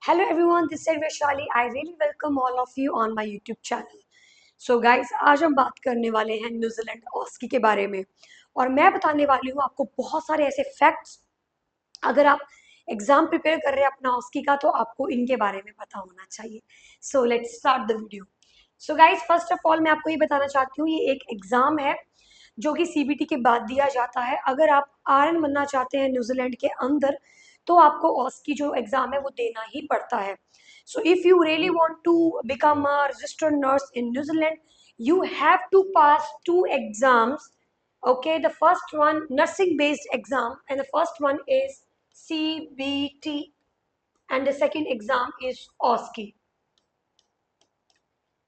Hello everyone, this is Vaishali. I really welcome all of you on my YouTube channel. So guys, आज हम बात करने वाले हैं न्यूजीलैंड ऑस्की के बारे में और मैं बताने वाली हूँ आपको बहुत सारे ऐसे फैक्ट्स। अगर आप एग्जाम प्रिपेयर कर रहे हैं अपना ऑस्की का तो आपको इनके बारे में पता होना चाहिए। So let's start the video. So guys, first of all मैं आपको ये बताना चाहती हूँ, ये एक एग्जाम है जो कि सीबीटी के बाद दिया जाता है। अगर आप आरएन बनना चाहते हैं न्यूजीलैंड के अंदर तो आपको ऑस्की जो एग्जाम है वो देना ही पड़ता है। So if you really want to become a registered nurse in New Zealand, you have to pass two exams. Okay, the first one nursing based exam, and the first one is CBT, and the second exam is OSCE.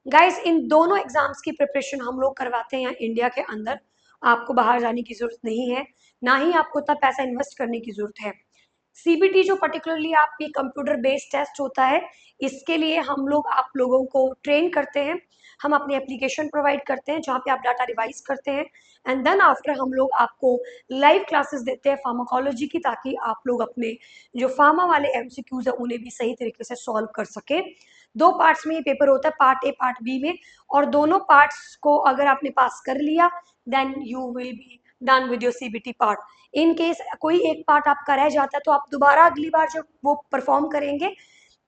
Guys, इन दोनों exams की preparation हम लोग करवाते हैं यहाँ India के अंदर। आपको बाहर जाने की जरूरत नहीं है, ना ही आपको इतना पैसा इन्वेस्ट करने की जरूरत है। सीबीटी जो पर्टिकुलरली आपकी कंप्यूटर बेस्ड टेस्ट होता है, इसके लिए हम लोग आप लोगों को ट्रेन करते हैं। हम अपनी एप्लीकेशन प्रोवाइड करते हैं जहाँ पे आप डाटा रिवाइज करते हैं, एंड देन आफ्टर हम लोग आपको लाइव क्लासेस देते हैं फार्माकोलॉजी की, ताकि आप लोग अपने जो फार्मा वाले एमसीक्यूज है उन्हें भी सही तरीके से सॉल्व कर सके। दो पार्ट्स में ये पेपर होता है, पार्ट ए पार्ट बी में, और दोनों पार्ट्स को अगर आपने पास कर लिया then you will be done with your CBT part. In case कोई एक पार्ट आपका रह जाता है तो आप दोबारा अगली बार जब वो परफॉर्म करेंगे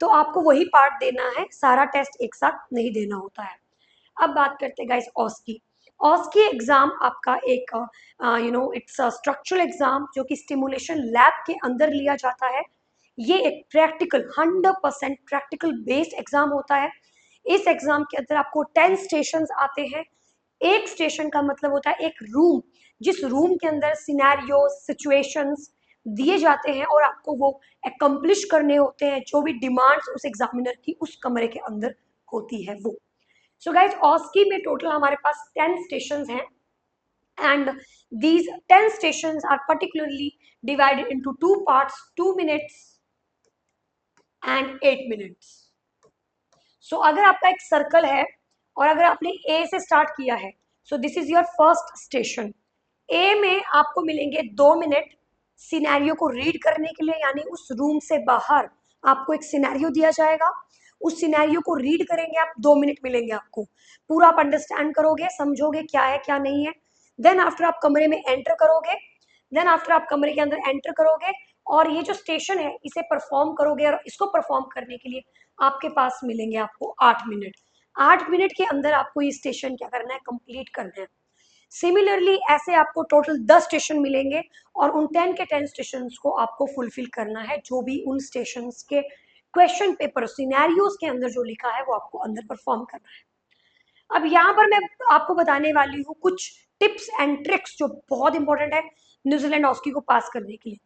तो आपको वही पार्ट देना है, सारा टेस्ट एक साथ नहीं देना होता है। अब बात करते हैं गाइस ऑस्की। ऑस्की एग्जाम आपका एक इट्स अ स्ट्रक्चरल एग्जाम जो कि स्टिमुलेशन लैब के अंदर लिया जाता है। ये एक प्रैक्टिकल 100% प्रैक्टिकल बेस्ड एग्जाम होता है। इस एग्जाम के अंदर आपको 10 स्टेशंस आते हैं। एक स्टेशन का मतलब होता है एक रूम, जिस रूम के अंदर सिनेरियो सिचुएशंस दिए जाते हैं और आपको वो एकम्प्लिश करने होते हैं, जो भी डिमांड्स उस एग्जामिनर की उस कमरे के अंदर होती है वो। सो गाइज, ऑस्की में टोटल हमारे पास 10 स्टेशंस हैं, and these 10 stations are particularly divided into two parts, 2 minutes and 8 minutes. सो अगर आपका एक सर्कल है और अगर आपने ए से स्टार्ट किया है, so this is your first station. A में आपको मिलेंगे 2 मिनट सिनेरियो को रीड करने के लिए, यानी उस रूम से बाहर आपको एक सिनेरियो दिया जाएगा, उस सिनेरियो को रीड करेंगे आप, 2 मिनट मिलेंगे आपको, पूरा आप अंडरस्टैंड करोगे, समझोगे क्या है क्या नहीं है। देन आफ्टर आप कमरे में एंटर करोगे, देन आफ्टर आप कमरे के अंदर एंटर करोगे और ये जो स्टेशन है इसे परफॉर्म करोगे, और इसको परफॉर्म करने के लिए आपके पास मिलेंगे आपको 8 मिनट। 8 मिनट के अंदर आपको ये स्टेशन क्या करना है, कंप्लीट करना है। सिमिलरली ऐसे आपको टोटल 10 स्टेशन मिलेंगे और उन 10 के 10 स्टेशन को आपको फुलफिल करना है, जो भी उन स्टेशन के क्वेश्चन पेपर सिनेरियोज के अंदर जो लिखा है वो आपको अंदर परफॉर्म करना है। अब यहाँ पर मैं आपको बताने वाली हूँ कुछ टिप्स एंड ट्रिक्स जो बहुत इंपॉर्टेंट है न्यूजीलैंड ऑस्की को पास करने के लिए।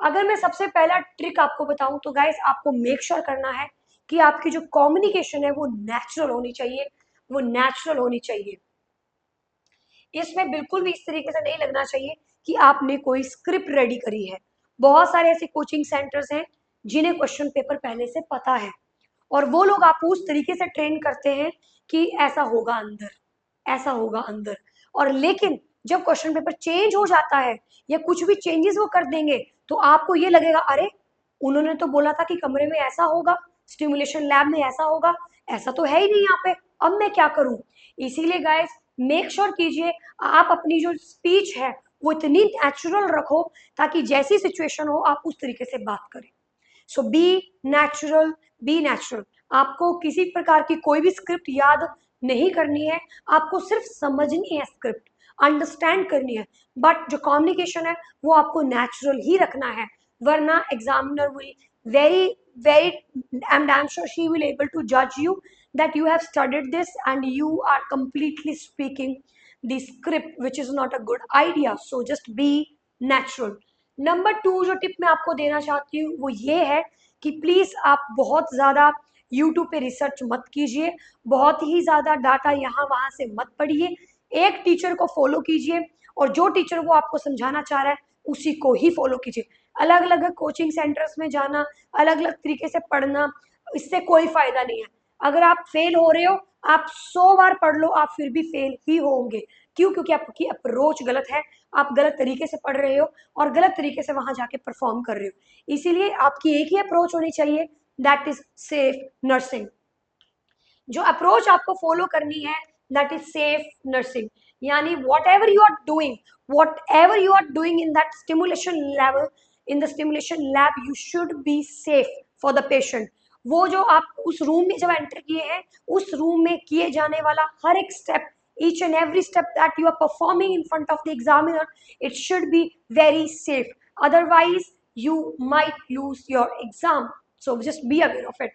अगर मैं सबसे पहला ट्रिक आपको बताऊं तो गाइस, आपको मेक श्योर करना है कि आपकी जो कम्युनिकेशन है वो नेचुरल होनी चाहिए, वो नेचुरल होनी चाहिए। इसमें बिल्कुल भी इस तरीके से नहीं लगना चाहिए कि आपने कोई स्क्रिप्ट रेडी करी है। बहुत सारे ऐसे कोचिंग सेंटर्स हैं जिन्हें क्वेश्चन पेपर पहले से पता है, और वो लोग आपको उस तरीके से ट्रेन करते हैं कि ऐसा होगा अंदर, ऐसा होगा अंदर, और लेकिन जब क्वेश्चन पेपर चेंज हो जाता है या कुछ भी चेंजेस वो कर देंगे तो आपको ये लगेगा, अरे उन्होंने तो बोला था कि कमरे में ऐसा होगा, स्टिमुलेशन लैब में ऐसा होगा, ऐसा तो है ही नहीं यहाँ पे, अब मैं क्या करूं। इसीलिए गाइस, मेक श्योर कीजिए आप अपनी जो स्पीच है वो इतनी नेचुरल रखो ताकि जैसी सिचुएशन हो आप उस तरीके से बात करें। सो बी नेचुरल, बी नेचुरल। आपको किसी प्रकार की कोई भी स्क्रिप्ट याद नहीं करनी है, आपको सिर्फ समझनी है स्क्रिप्ट, अंडरस्टैंड करनी है, बट जो कम्युनिकेशन है वो आपको नेचुरल ही रखना है, वरना examiner will very very I'm sure she will able to judge you that you have studied this and you are completely speaking the script which is not a good idea. So just be natural. Number 2 जो tip मैं आपको देना चाहती हूँ वो ये है कि प्लीज आप बहुत ज्यादा यूट्यूब पे रिसर्च मत कीजिए, बहुत ही ज्यादा डाटा यहाँ वहां से मत पढ़िए। एक टीचर को फॉलो कीजिए और जो टीचर वो आपको समझाना चाह रहा है उसी को ही फॉलो कीजिए। अलग अलग कोचिंग सेंटर्स में जाना, अलग अलग तरीके से पढ़ना, इससे कोई फायदा नहीं है। अगर आप फेल हो रहे हो, आप 100 बार पढ़ लो, आप फिर भी फेल ही होंगे। क्यों? क्योंकि आपकी अप्रोच गलत है, आप गलत तरीके से पढ़ रहे हो और गलत तरीके से वहां जाके परफॉर्म कर रहे हो। इसीलिए आपकी एक ही अप्रोच होनी चाहिए, दैट इज सेफ नर्सिंग। जो अप्रोच आपको फॉलो करनी है दैट इज सेफ नर्सिंग, यानी whatever you are doing in that stimulation level, in the stimulation lab, you should be safe for the patient. वो जो आप उस रूम में जब एंटर किए हैं, उस रूम में किए जाने वाला हर एक step, each and every step that you are performing in front of the examiner, it should be very safe, otherwise you might lose your exam, so just be aware of it।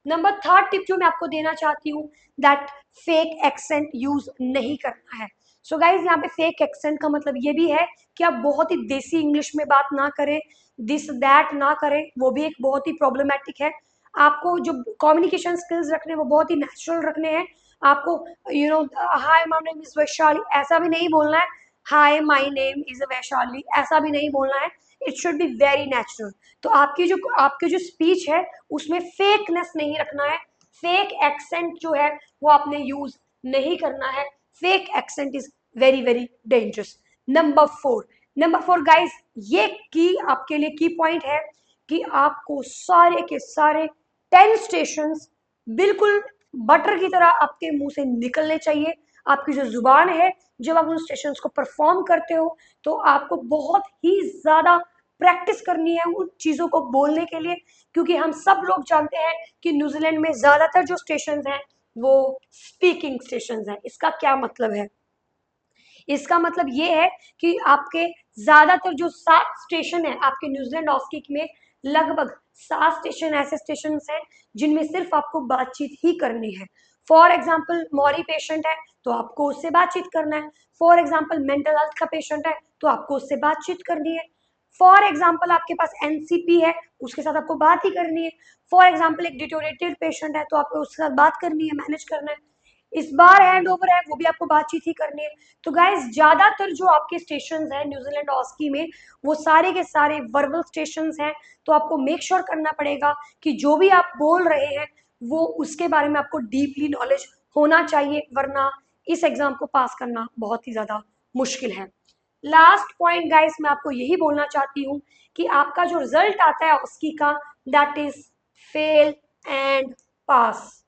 Number third tip जो मैं आपको देना चाहती हूँ, that fake accent use नहीं करना है। So guys यहाँ पे फेक एक्सेंट का मतलब ये भी है कि आप बहुत ही देसी इंग्लिश में बात ना करें, दिस दैट ना करें, वो भी एक बहुत ही प्रॉब्लमेटिक है। आपको जो कम्युनिकेशन स्किल्स रखने हैं वो बहुत ही नेचुरल रखने हैं। आपको hi my name is Vaishali ऐसा भी नहीं बोलना है, hi my name is Vaishali ऐसा भी नहीं बोलना है, it should be very natural. तो आपकी जो स्पीच है उसमें फेकनेस नहीं रखना है, फेक एक्सेंट जो है वो आपने यूज नहीं करना है। Fake accent is very very dangerous. Number four guys, ये की आपके लिए की पॉइंट है कि आपको सारे के सारे 10 स्टेशंस बिल्कुल बटर की तरह आपके मुंह से निकलने चाहिए। आपकी जो जुबान है, जब आप उन स्टेशंस को परफॉर्म करते हो तो आपको बहुत ही ज्यादा प्रैक्टिस करनी है उन चीजों को बोलने के लिए, क्योंकि हम सब लोग जानते हैं कि न्यूजीलैंड में ज्यादातर जो स्टेशन हैं वो स्पीकिंग स्टेशन हैं। इसका क्या मतलब है? इसका मतलब ये है कि आपके ज्यादातर जो 7 स्टेशन है आपके न्यूजीलैंड ऑस्किक में, लगभग 7 स्टेशन ऐसे स्टेशन हैं जिनमें सिर्फ आपको बातचीत ही करनी है। फॉर एग्जाम्पल मौरी पेशेंट है तो आपको उससे बातचीत करना है। फॉर एग्जाम्पल मेंटल हेल्थ का पेशेंट है तो आपको उससे बातचीत करनी है। फॉर एग्जाम्पल आपके पास एनसीपी है, उसके साथ आपको बात ही करनी है। फॉर एग्जाम्पल एक डिटोरेटेड पेशेंट है तो आपको उसके साथ बात करनी है, मैनेज करना है। इस बार हैंड ओवर है वो भी आपको बातचीत ही करनी है। तो गाइस ज्यादातर जो आपके स्टेशन हैं न्यूजीलैंड ऑस्की में वो सारे के सारे वर्बल स्टेशन हैं। तो आपको मेक श्योर करना पड़ेगा कि जो भी आप बोल रहे हैं वो उसके बारे में आपको डीपली नॉलेज होना चाहिए, वरना इस एग्जाम को पास करना बहुत ही ज्यादा मुश्किल है। लास्ट पॉइंट गाइस मैं आपको यही बोलना चाहती हूँ कि आपका जो रिजल्ट आता है ऑस्की का, that is fail and pass.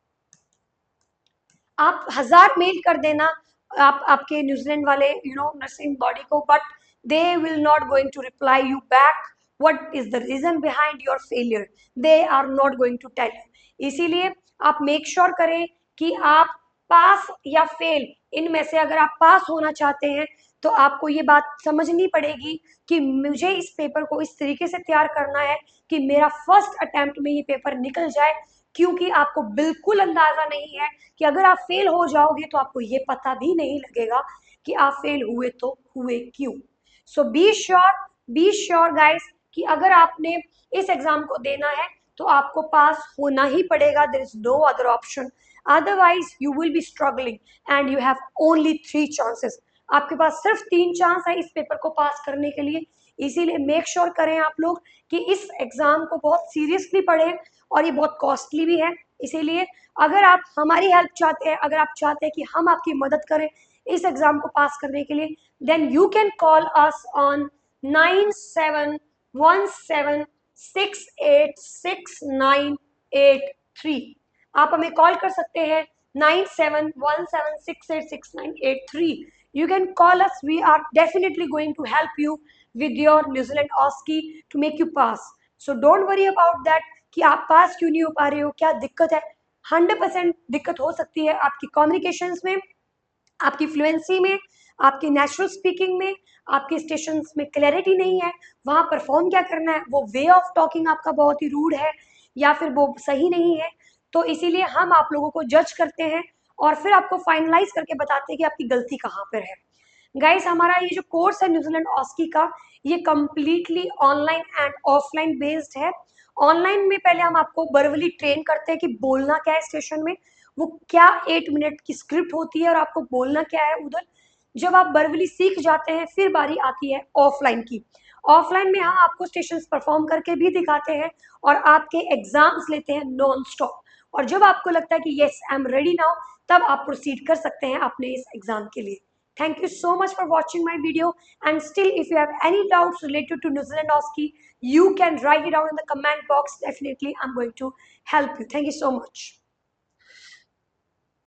आप 1000 मेल कर देना आप आपके न्यूजीलैंड वाले नर्सिंग बॉडी को, but they will not going to reply you back what is the reason behind your failure, they are not going to tell you. इसीलिए आप make sure करें कि आप पास या फेल, इनमें से अगर आप पास होना चाहते हैं तो आपको ये बात समझनी पड़ेगी कि मुझे इस पेपर को इस तरीके से तैयार करना है कि मेरा फर्स्ट अटेम्प्ट में ये पेपर निकल जाए, क्योंकि आपको बिल्कुल अंदाजा नहीं है कि अगर आप फेल हो जाओगे तो आपको ये पता भी नहीं लगेगा कि आप फेल हुए तो हुए क्यों। सो बी श्योर गाइस कि अगर आपने इस एग्जाम को देना है तो आपको पास होना ही पड़ेगा, there is no other option, otherwise you will be struggling and you have only 3 chances. आपके पास सिर्फ 3 चांस है इस पेपर को पास करने के लिए। इसीलिए मेक श्योर करें आप लोग कि इस एग्जाम को बहुत सीरियसली पढ़ें, और ये बहुत कॉस्टली भी है। इसीलिए अगर आप हमारी हेल्प चाहते हैं, अगर आप चाहते हैं कि हम आपकी मदद करें इस एग्जाम को पास करने के लिए, then you can call us on 9717686983। आप हमें कॉल कर सकते हैं 9717686983। You can call us. We are definitely going to help you with your New Zealand OSCE to make you pass. So don't worry about that कि आप पास क्यों नहीं हो पा रहे हो, क्या दिक्कत है। 100% दिक्कत हो सकती है आपकी कम्युनिकेशंस में, आपकी फ्लुएंसी में, आपकी नेचुरल स्पीकिंग में, आपके स्टेशंस में क्लैरिटी नहीं है, वहाँ परफॉर्म क्या करना है, वो वे ऑफ टॉकिंग आपका बहुत ही रूड है या फिर वो सही नहीं है। तो इसीलिए हम आप लोगों को जज करते हैं और फिर आपको फाइनलाइज करके बताते हैं कि आपकी गलती कहाँ पर है। गाइस हमारा ये जो कोर्स है न्यूजीलैंड ऑस्की का, ये completely online and offline based है। ऑनलाइन में पहले हम आपको वर्बली ट्रेन करते हैं कि बोलना क्या है स्टेशन में, वो क्या 8 मिनट की स्क्रिप्ट होती है और आपको बोलना क्या है उधर। जब आप वर्बली सीख जाते हैं फिर बारी आती है ऑफलाइन की। ऑफलाइन में हम आपको स्टेशन परफॉर्म करके भी दिखाते हैं और आपके एग्जाम्स लेते हैं नॉन स्टॉप। और जब आपको लगता है कि yes I am ready now, तब आप प्रोसीड कर सकते हैं अपने इस एग्जाम के लिए। Thank you so much for watching my video, and still if you have any doubts related to New Zealand OSCE, you can write it down in the comment box. Definitely I'm going to help you. Thank you so much.